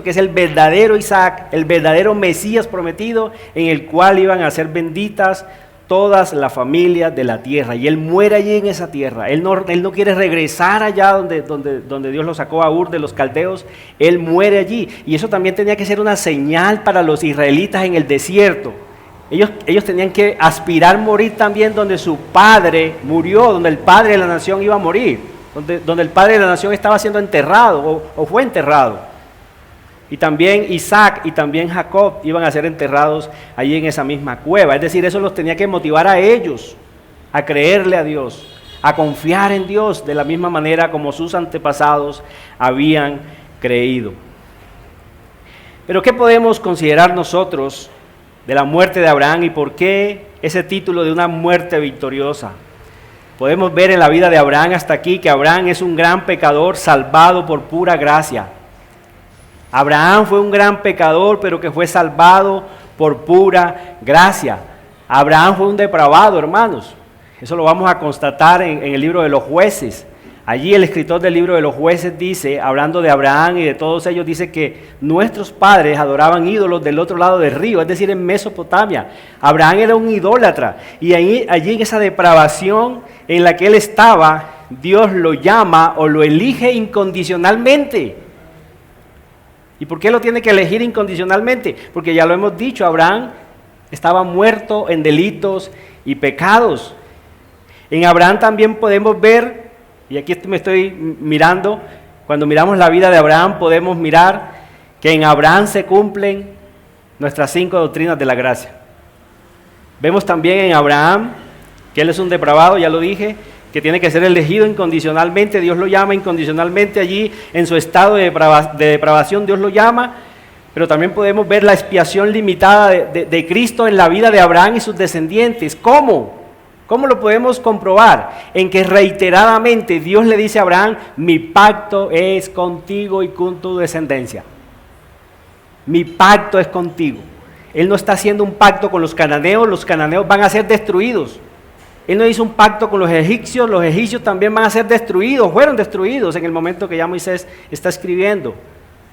que es el verdadero Isaac, el verdadero Mesías prometido, en el cual iban a ser benditas todas las familias de la tierra, y él muere allí en esa tierra. Él no quiere regresar allá donde Dios lo sacó a Ur de los caldeos. Él muere allí, y eso también tenía que ser una señal para los israelitas en el desierto. Ellos tenían que aspirar morir también donde su padre murió, donde el padre de la nación iba a morir, donde el padre de la nación estaba siendo enterrado o fue enterrado. Y también Isaac y también Jacob iban a ser enterrados allí en esa misma cueva. Es decir, eso los tenía que motivar a ellos a creerle a Dios, a confiar en Dios de la misma manera como sus antepasados habían creído. Pero ¿qué podemos considerar nosotros de la muerte de Abraham y por qué ese título de una muerte victoriosa? Podemos ver en la vida de Abraham hasta aquí que Abraham es un gran pecador salvado por pura gracia. Abraham fue un gran pecador, pero que fue salvado por pura gracia. Abraham fue un depravado, hermanos. Eso lo vamos a constatar en el libro de los Jueces. Allí el escritor del libro de los Jueces dice, hablando de Abraham y de todos ellos, dice que nuestros padres adoraban ídolos del otro lado del río, es decir, en Mesopotamia. Abraham era un idólatra, y allí en esa depravación en la que él estaba, Dios lo llama o lo elige incondicionalmente. ¿Y por qué lo tiene que elegir incondicionalmente? Porque ya lo hemos dicho, Abraham estaba muerto en delitos y pecados. En Abraham también podemos ver, y aquí me estoy mirando, cuando miramos la vida de Abraham podemos mirar que en Abraham se cumplen nuestras 5 doctrinas de la gracia. Vemos también en Abraham que él es un depravado, ya lo dije, que tiene que ser elegido incondicionalmente. Dios lo llama incondicionalmente allí en su estado de depravación, Dios lo llama, pero también podemos ver la expiación limitada de Cristo en la vida de Abraham y sus descendientes. ¿Cómo? ¿Cómo lo podemos comprobar? En que reiteradamente Dios le dice a Abraham, mi pacto es contigo y con tu descendencia. Mi pacto es contigo. Él no está haciendo un pacto con los cananeos van a ser destruidos. Él no hizo un pacto con los egipcios también van a ser destruidos, fueron destruidos en el momento que ya Moisés está escribiendo.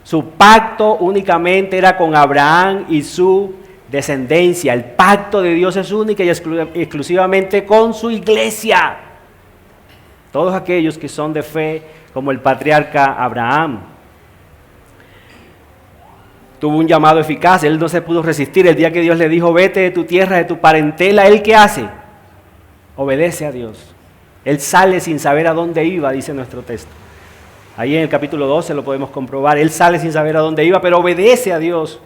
Su pacto únicamente era con Abraham y su descendencia. El pacto de Dios es única y exclusivamente con su iglesia. Todos aquellos que son de fe, como el patriarca Abraham. Tuvo un llamado eficaz, él no se pudo resistir. El día que Dios le dijo, vete de tu tierra, de tu parentela, ¿él qué hace? Obedece a Dios. Él sale sin saber a dónde iba, dice nuestro texto. Ahí en el capítulo 12 lo podemos comprobar. Él sale sin saber a dónde iba, pero obedece a Dios.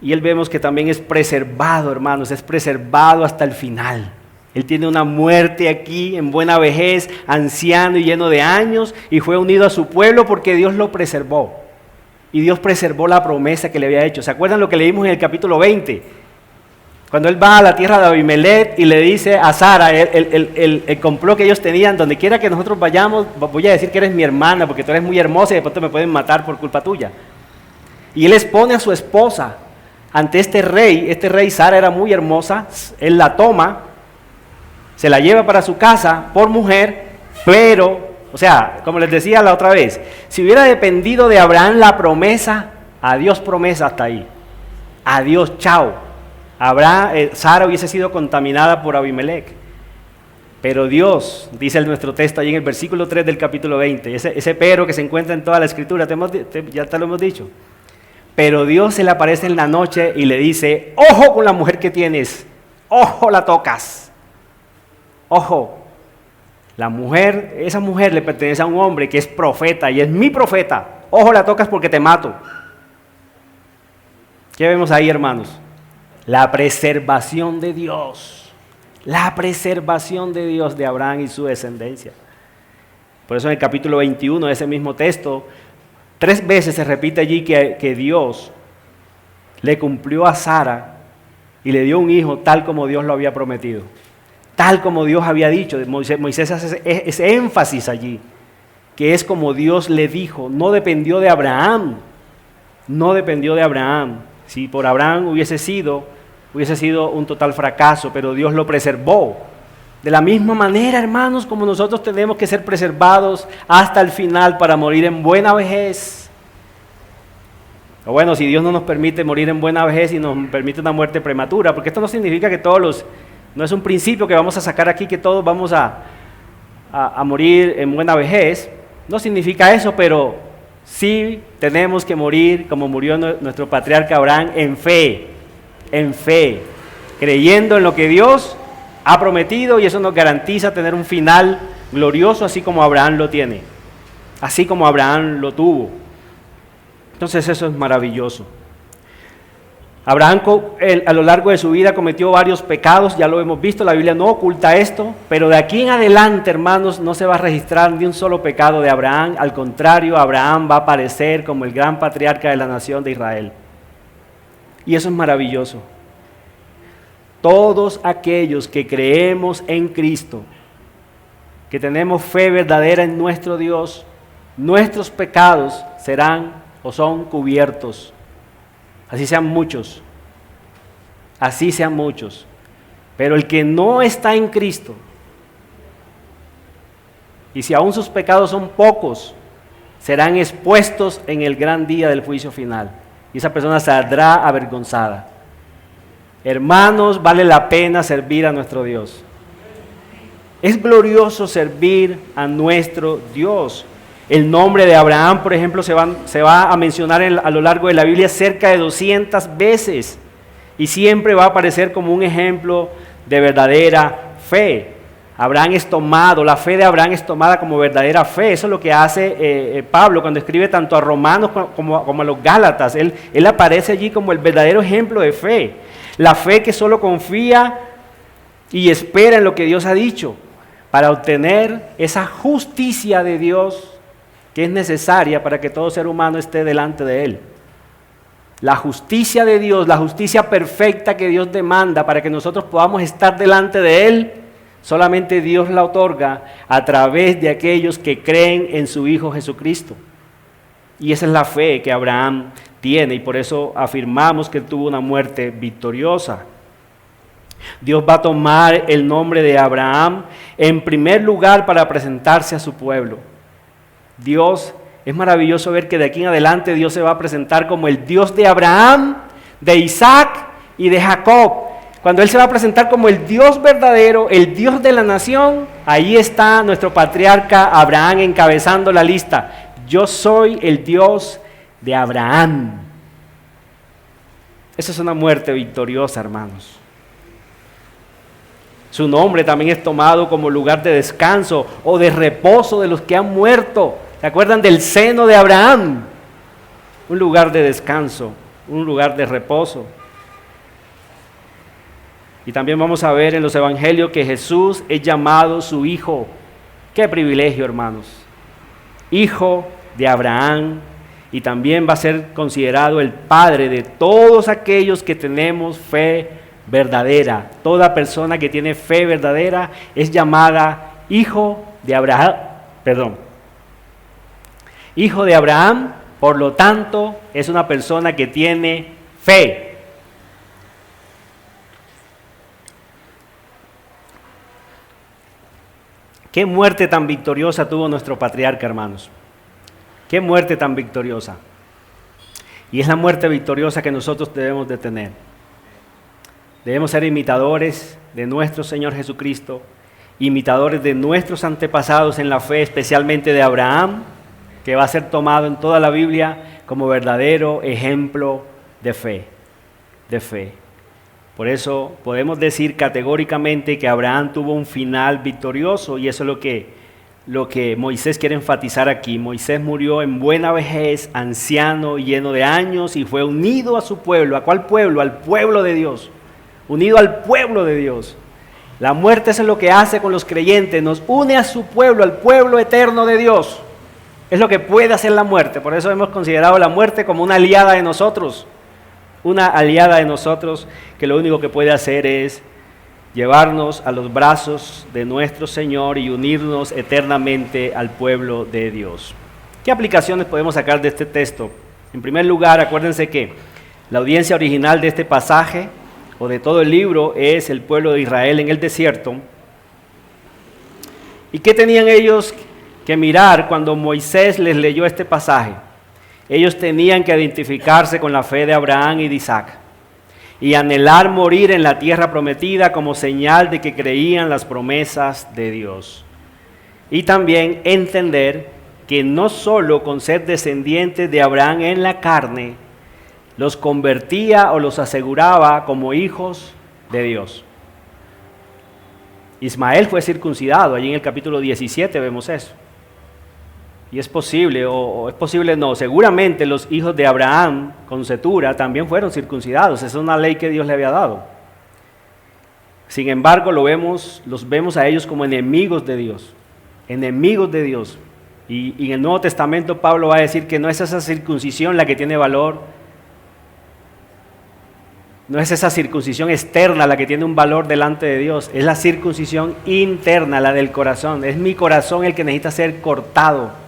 Y él vemos que también es preservado, hermanos, es preservado hasta el final. Él tiene una muerte aquí en buena vejez, anciano y lleno de años, y fue unido a su pueblo porque Dios lo preservó. Y Dios preservó la promesa que le había hecho. ¿Se acuerdan lo que leímos en el capítulo 20? Cuando él va a la tierra de Abimelech y le dice a Sara, el complot que ellos tenían, donde quiera que nosotros vayamos, voy a decir que eres mi hermana porque tú eres muy hermosa y después te me pueden matar por culpa tuya. Y él expone a su esposa ante este rey Sara era muy hermosa, él la toma, se la lleva para su casa por mujer, pero, o sea, como les decía la otra vez, si hubiera dependido de Abraham la promesa, adiós promesa hasta ahí, adiós, chao. Sara hubiese sido contaminada por Abimelech. Pero Dios, dice nuestro texto ahí en el versículo 3 del capítulo 20, ese pero que se encuentra en toda la escritura, ya te lo hemos dicho. Pero Dios se le aparece en la noche y le dice, ojo con la mujer que tienes, ojo la tocas, ojo. Esa mujer le pertenece a un hombre que es profeta y es mi profeta, ojo la tocas porque te mato. ¿Qué vemos ahí, hermanos? La preservación de Dios. La preservación de Dios de Abraham y su descendencia. Por eso en el capítulo 21 de ese mismo texto, 3 veces se repite allí que Dios le cumplió a Sara y le dio un hijo tal como Dios lo había prometido. Tal como Dios había dicho. Moisés hace ese énfasis allí, que es como Dios le dijo, no dependió de Abraham. No dependió de Abraham. Si por Abraham hubiese sido un total fracaso, pero Dios lo preservó. De la misma manera, hermanos, como nosotros tenemos que ser preservados hasta el final para morir en buena vejez. O bueno, si Dios no nos permite morir en buena vejez y nos permite una muerte prematura, porque esto no significa que no es un principio que vamos a sacar aquí que todos vamos a morir en buena vejez. No significa eso, pero sí tenemos que morir como murió nuestro patriarca Abraham en fe, creyendo en lo que Dios ha prometido, y eso nos garantiza tener un final glorioso, así como Abraham lo tiene, así como Abraham lo tuvo. Entonces eso es maravilloso. Abraham a lo largo de su vida cometió varios pecados, ya lo hemos visto, la Biblia no oculta esto, pero de aquí en adelante, hermanos, no se va a registrar ni un solo pecado de Abraham. Al contrario, Abraham va a aparecer como el gran patriarca de la nación de Israel. Y eso es maravilloso. Todos aquellos que creemos en Cristo, que tenemos fe verdadera en nuestro Dios, nuestros pecados serán o son cubiertos. Así sean muchos. Pero el que no está en Cristo, y si aún sus pecados son pocos, serán expuestos en el gran día del juicio final. Y esa persona saldrá avergonzada. Hermanos, vale la pena servir a nuestro Dios. Es glorioso servir a nuestro Dios. El nombre de Abraham, por ejemplo, se va a mencionar a lo largo de la Biblia cerca de 200 veces. Y siempre va a aparecer como un ejemplo de verdadera fe. La fe de Abraham es tomada como verdadera fe. Eso es lo que hace Pablo cuando escribe tanto a Romanos como a los Gálatas. Él aparece allí como el verdadero ejemplo de fe. La fe que solo confía y espera en lo que Dios ha dicho para obtener esa justicia de Dios que es necesaria para que todo ser humano esté delante de Él. La justicia de Dios, la justicia perfecta que Dios demanda para que nosotros podamos estar delante de Él, solamente Dios la otorga a través de aquellos que creen en su Hijo Jesucristo. Y esa es la fe que Abraham tiene, y por eso afirmamos que él tuvo una muerte victoriosa. Dios va a tomar el nombre de Abraham en primer lugar para presentarse a su pueblo. Dios, es maravilloso ver que de aquí en adelante Dios se va a presentar como el Dios de Abraham, de Isaac y de Jacob. Cuando Él se va a presentar como el Dios verdadero, el Dios de la nación, ahí está nuestro patriarca Abraham encabezando la lista. Yo soy el Dios de Abraham. Esa es una muerte victoriosa, hermanos. Su nombre también es tomado como lugar de descanso o de reposo de los que han muerto. ¿Se acuerdan del seno de Abraham? Un lugar de descanso, un lugar de reposo. Y también vamos a ver en los evangelios que Jesús es llamado su hijo. ¡Qué privilegio, hermanos! Hijo de Abraham, y también va a ser considerado el padre de todos aquellos que tenemos fe verdadera. Toda persona que tiene fe verdadera es llamada hijo de Abraham. Hijo de Abraham, por lo tanto, es una persona que tiene fe. Qué muerte tan victoriosa tuvo nuestro patriarca, hermanos. Qué muerte tan victoriosa. Y es la muerte victoriosa que nosotros debemos de tener. Debemos ser imitadores de nuestro Señor Jesucristo, imitadores de nuestros antepasados en la fe, especialmente de Abraham, que va a ser tomado en toda la Biblia como verdadero ejemplo de fe, de fe. Por eso podemos decir categóricamente que Abraham tuvo un final victorioso, y eso es lo que Moisés quiere enfatizar aquí. Moisés murió en buena vejez, anciano, lleno de años, y fue unido a su pueblo. ¿A cuál pueblo? Al pueblo de Dios. Unido al pueblo de Dios. La muerte es lo que hace con los creyentes, nos une a su pueblo, al pueblo eterno de Dios. Es lo que puede hacer la muerte. Por eso hemos considerado la muerte como una aliada de nosotros. Una aliada de nosotros que lo único que puede hacer es llevarnos a los brazos de nuestro Señor y unirnos eternamente al pueblo de Dios. ¿Qué aplicaciones podemos sacar de este texto? En primer lugar, acuérdense que la audiencia original de este pasaje o de todo el libro es el pueblo de Israel en el desierto. ¿Y qué tenían ellos que mirar cuando Moisés les leyó este pasaje? Ellos tenían que identificarse con la fe de Abraham y de Isaac y anhelar morir en la tierra prometida como señal de que creían las promesas de Dios. Y también entender que no solo con ser descendientes de Abraham en la carne, los convertía o los aseguraba como hijos de Dios. Ismael fue circuncidado, allí en el capítulo 17 vemos eso. Y es posible, o es posible no, seguramente los hijos de Abraham con Cetura también fueron circuncidados. Esa es una ley que Dios le había dado. Sin embargo, los vemos a ellos como enemigos de Dios. Enemigos de Dios. Y en el Nuevo Testamento Pablo va a decir que no es esa circuncisión la que tiene valor. No es esa circuncisión externa la que tiene un valor delante de Dios. Es la circuncisión interna, la del corazón. Es mi corazón el que necesita ser cortado.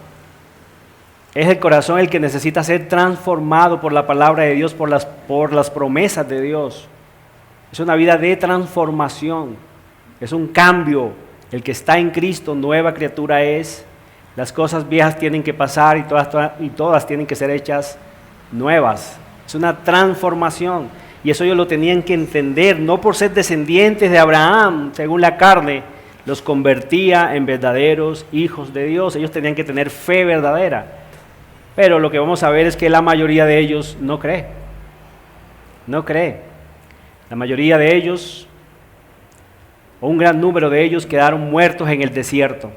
Es el corazón el que necesita ser transformado por la palabra de Dios, por las promesas de Dios. Es una vida de transformación, es un cambio. El que está en Cristo, nueva criatura es. Las cosas viejas tienen que pasar y todas tienen que ser hechas nuevas. Es una transformación. Y eso ellos lo tenían que entender, no por ser descendientes de Abraham, según la carne, los convertía en verdaderos hijos de Dios. Ellos tenían que tener fe verdadera. Pero lo que vamos a ver es que la mayoría de ellos no cree. No cree. La mayoría de ellos, o un gran número de ellos, quedaron muertos en el desierto.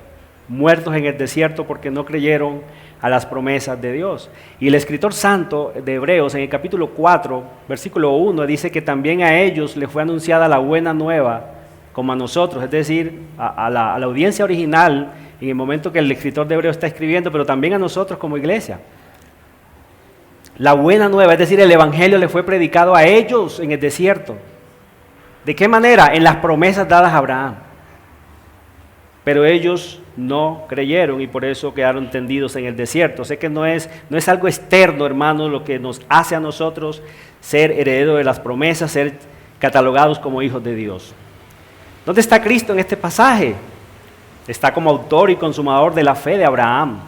Muertos en el desierto porque no creyeron a las promesas de Dios. Y el escritor santo de Hebreos, en el capítulo 4, versículo 1, dice que también a ellos les fue anunciada la buena nueva, como a nosotros, es decir, a la audiencia original, en el momento que el escritor de Hebreos está escribiendo, pero también a nosotros como iglesia. La buena nueva, es decir, el evangelio le fue predicado a ellos en el desierto. ¿De qué manera? En las promesas dadas a Abraham. Pero ellos no creyeron y por eso quedaron tendidos en el desierto. Sé que no es algo externo, hermanos, lo que nos hace a nosotros ser herederos de las promesas, ser catalogados como hijos de Dios. ¿Dónde está Cristo en este pasaje? Está como autor y consumador de la fe de Abraham.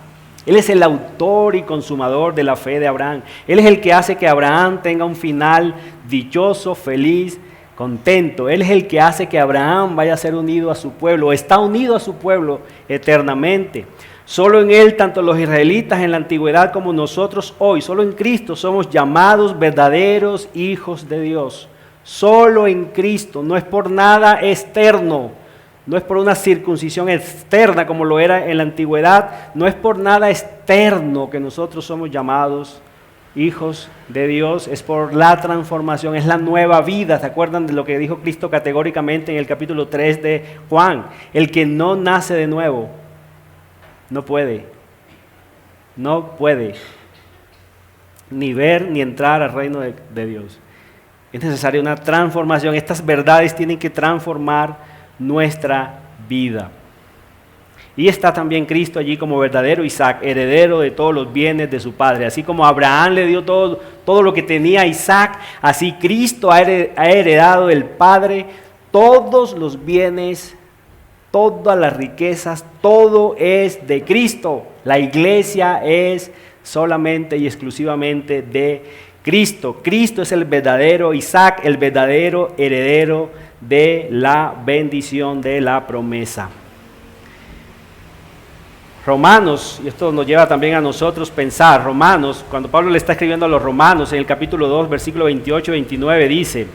Él es el autor y consumador de la fe de Abraham. Él es el que hace que Abraham tenga un final dichoso, feliz, contento. Él es el que hace que Abraham vaya a ser unido a su pueblo, está unido a su pueblo eternamente. Solo en Él, tanto los israelitas en la antigüedad como nosotros hoy, solo en Cristo somos llamados verdaderos hijos de Dios. Solo en Cristo, no es por nada externo. No es por una circuncisión externa como lo era en la antigüedad, no es por nada externo que nosotros somos llamados hijos de Dios, es por la transformación, es la nueva vida. ¿Se acuerdan de lo que dijo Cristo categóricamente en el capítulo 3 de Juan? El que no nace de nuevo, no puede ni ver ni entrar al reino de Dios. Es necesaria una transformación, estas verdades tienen que transformar nuestra vida. Y está también Cristo allí como verdadero Isaac, heredero de todos los bienes de su padre. Así como Abraham le dio todo lo que tenía a Isaac, así Cristo ha heredado del Padre todos los bienes todas las riquezas, todo es de Cristo. La iglesia es solamente y exclusivamente de Cristo. Cristo es el verdadero Isaac, el verdadero heredero de la bendición, de la promesa. Romanos, y esto nos lleva también a nosotros pensar, Romanos, cuando Pablo le está escribiendo a los romanos en el capítulo 2, versículo 28 y 29 dice: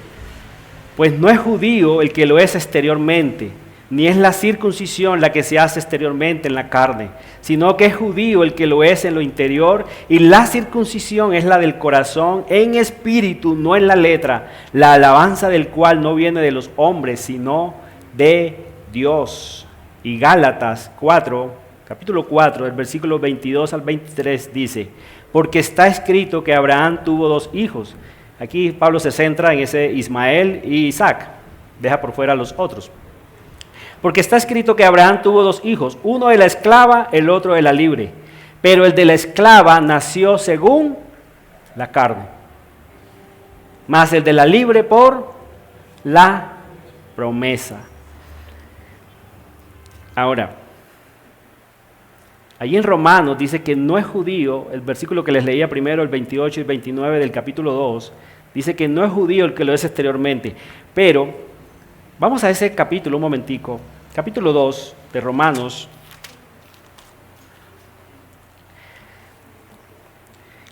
pues no es judío el que lo es exteriormente, ni es la circuncisión la que se hace exteriormente en la carne, sino que es judío el que lo es en lo interior, y la circuncisión es la del corazón, en espíritu, no en la letra, la alabanza del cual no viene de los hombres, sino de Dios. Y Gálatas 4, capítulo 4, del versículo 22 al 23 dice: porque está escrito que Abraham tuvo 2 hijos. Aquí Pablo se centra en ese Ismael y Isaac, deja por fuera a los otros. Porque está escrito que Abraham tuvo 2 hijos, uno de la esclava, el otro de la libre. Pero el de la esclava nació según la carne, mas el de la libre por la promesa. Ahora, allí en Romanos dice que no es judío, el versículo que les leía primero, el 28 y 29 del capítulo 2, dice que no es judío el que lo es exteriormente. Pero, vamos a ese capítulo un momentico, capítulo 2 de Romanos,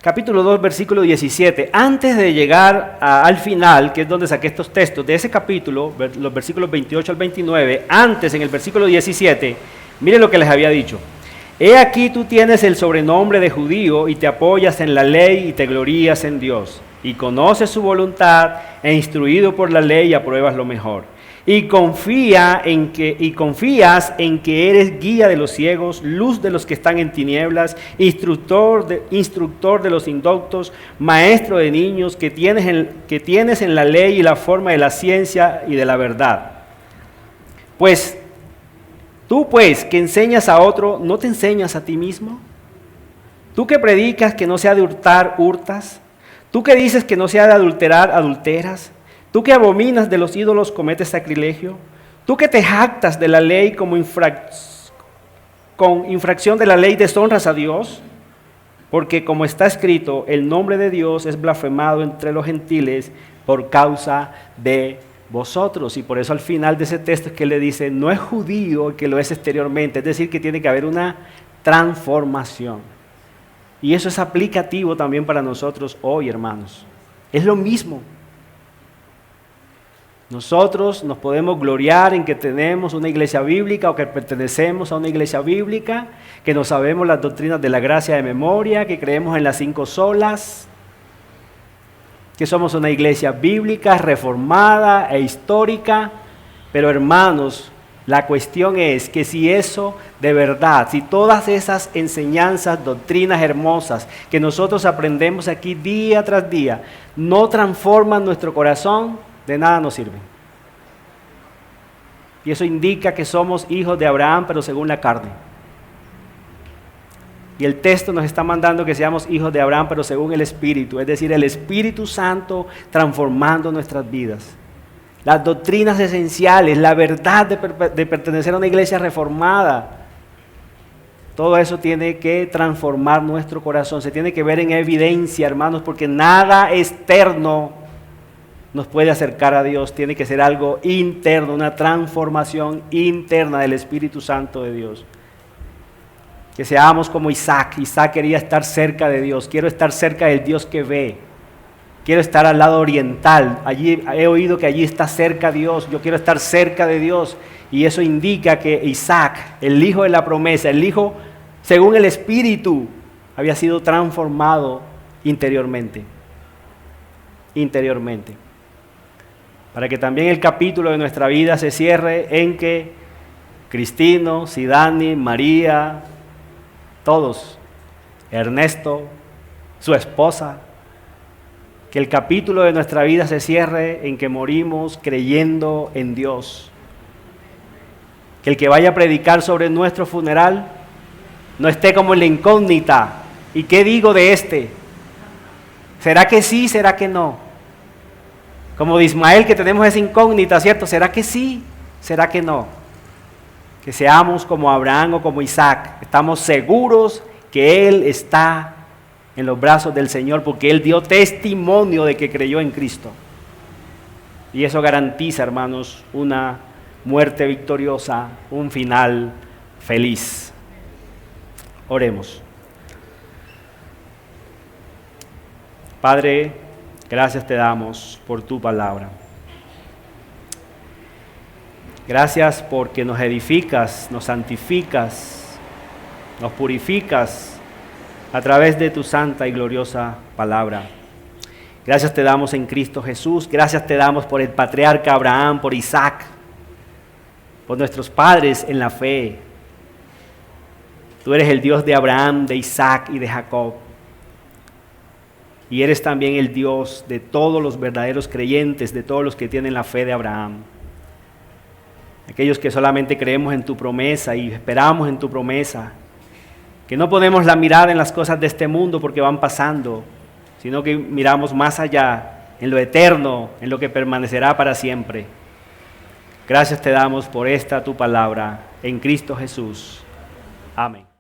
capítulo 2, versículo 17. Antes de llegar al final, que es donde saqué estos textos, de ese capítulo, los versículos 28 al 29, antes en el versículo 17, mire lo que les había dicho. He aquí tú tienes el sobrenombre de judío y te apoyas en la ley y te glorías en Dios, y conoces su voluntad e instruido por la ley apruebas lo mejor. Y confías en que eres guía de los ciegos, luz de los que están en tinieblas, instructor de los indoctos, maestro de niños, que tienes en la ley y la forma de la ciencia y de la verdad. Tú que enseñas a otro, ¿no te enseñas a ti mismo? Tú que predicas que no se ha de hurtar, hurtas. Tú que dices que no se ha de adulterar, adulteras. Tú que abominas de los ídolos, cometes sacrilegio. Tú que te jactas de la ley con infracción de la ley, deshonras a Dios. Porque como está escrito, el nombre de Dios es blasfemado entre los gentiles por causa de vosotros. Y por eso al final de ese texto es que le dice, no es judío el que lo es exteriormente, es decir, que tiene que haber una transformación. Y eso es aplicativo también para nosotros hoy, hermanos. Es lo mismo. Nosotros nos podemos gloriar en que tenemos una iglesia bíblica o que pertenecemos a una iglesia bíblica, que nos sabemos las doctrinas de la gracia de memoria, que creemos en las 5 solas, que somos una iglesia bíblica, reformada e histórica. Pero hermanos, la cuestión es que si eso de verdad, si todas esas enseñanzas, doctrinas hermosas que nosotros aprendemos aquí día tras día, no transforman nuestro corazón, de nada nos sirven. Y eso indica que somos hijos de Abraham, pero según la carne. Y el texto nos está mandando que seamos hijos de Abraham, pero según el Espíritu, es decir, el Espíritu Santo transformando nuestras vidas. Las doctrinas esenciales, la verdad de pertenecer a una iglesia reformada, todo eso tiene que transformar nuestro corazón, se tiene que ver en evidencia, hermanos, porque nada externo nos puede acercar a Dios, tiene que ser algo interno, una transformación interna del Espíritu Santo de Dios. Que seamos como Isaac. Isaac quería estar cerca de Dios, quiero estar cerca del Dios que ve, quiero estar al lado oriental, allí he oído que allí está cerca Dios, yo quiero estar cerca de Dios, y eso indica que Isaac, el hijo de la promesa, el hijo según el Espíritu, había sido transformado interiormente. Para que también el capítulo de nuestra vida se cierre en que Cristino, Sidani, María, todos, Ernesto, su esposa, que el capítulo de nuestra vida se cierre en que morimos creyendo en Dios. Que el que vaya a predicar sobre nuestro funeral no esté como en la incógnita. ¿Y qué digo de este? ¿Será que sí? ¿Será que no? Como de Ismael, que tenemos esa incógnita, ¿cierto? ¿Será que sí? ¿Será que no? que seamos como Abraham o como Isaac. Estamos seguros que Él está en los brazos del Señor porque Él dio testimonio de que creyó en Cristo. Y eso garantiza, hermanos, una muerte victoriosa, un final feliz. Oremos. Padre, gracias te damos por tu palabra. Gracias porque nos edificas, nos santificas, nos purificas a través de tu santa y gloriosa palabra. Gracias te damos en Cristo Jesús. Gracias te damos por el patriarca Abraham, por Isaac, por nuestros padres en la fe. Tú eres el Dios de Abraham, de Isaac y de Jacob. Y eres también el Dios de todos los verdaderos creyentes, de todos los que tienen la fe de Abraham. Aquellos que solamente creemos en tu promesa y esperamos en tu promesa. Que no ponemos la mirada en las cosas de este mundo porque van pasando, sino que miramos más allá, en lo eterno, en lo que permanecerá para siempre. Gracias te damos por esta tu palabra, en Cristo Jesús. Amén.